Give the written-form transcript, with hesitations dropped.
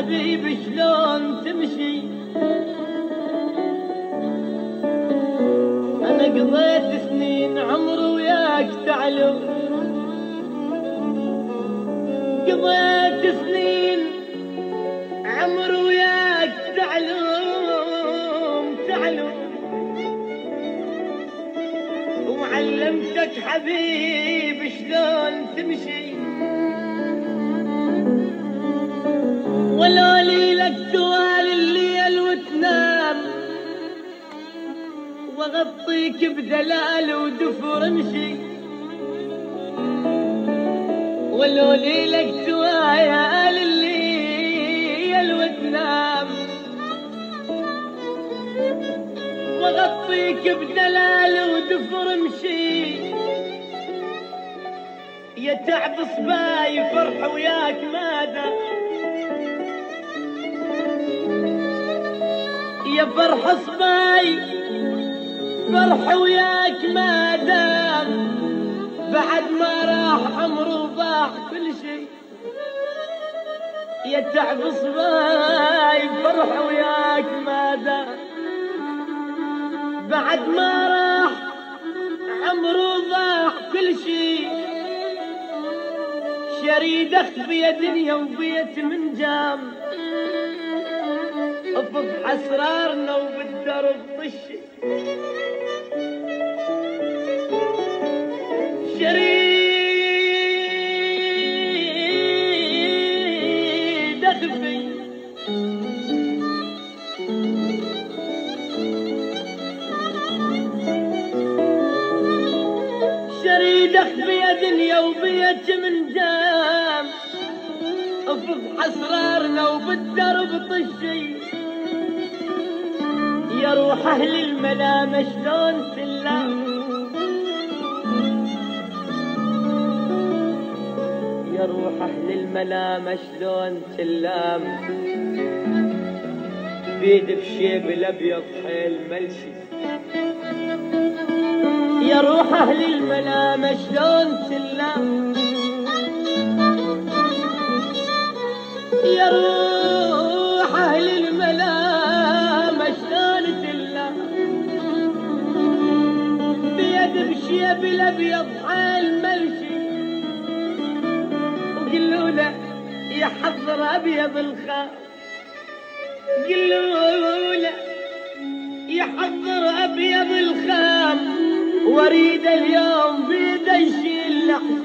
حبيبي شلون تمشي؟ أنا قضيت سنين عمري وياك تعلو، قضيت سنين عمري وياك تعلو، وعلمتك حبيبي شلون تمشي. ولو لي لك توال الليل وتنام، واغطيك بدلال ودفر امشي. ولو لي لك توال الليل وتنام، واغطيك بدلال ودفر امشي. يا تعب صباي فرح وياك ماذا، يا فرح صباي فرح وياك ما دام، بعد ما راح عمره وضاع كل شيء. يا تعب صباي فرح وياك ما دام، بعد ما راح عمره وضاع كل شيء. شريد اخفي يا دنيا وبيت من جام، افض اسرارنا وبالدرب طشي. شريد اخفي شريد اخفي يا دنيا وبيت من جام، افض اسرارنا وبالدرب طشي. يا روح اهل الملامة شلون سلام، يا روح اهل الملامة شلون سلام. بيد بشيب الابيض حيل ملشي. يا روح اهل الملامة شلون سلام، يا روح اهل الملامة شلون سلام. بيد بشيب الابيض حيل ملشي. وقلوا له يحضر ابيض الخام، قلوا له يحضر ابيض الخام. واريد اليوم بيده يشيل لحم،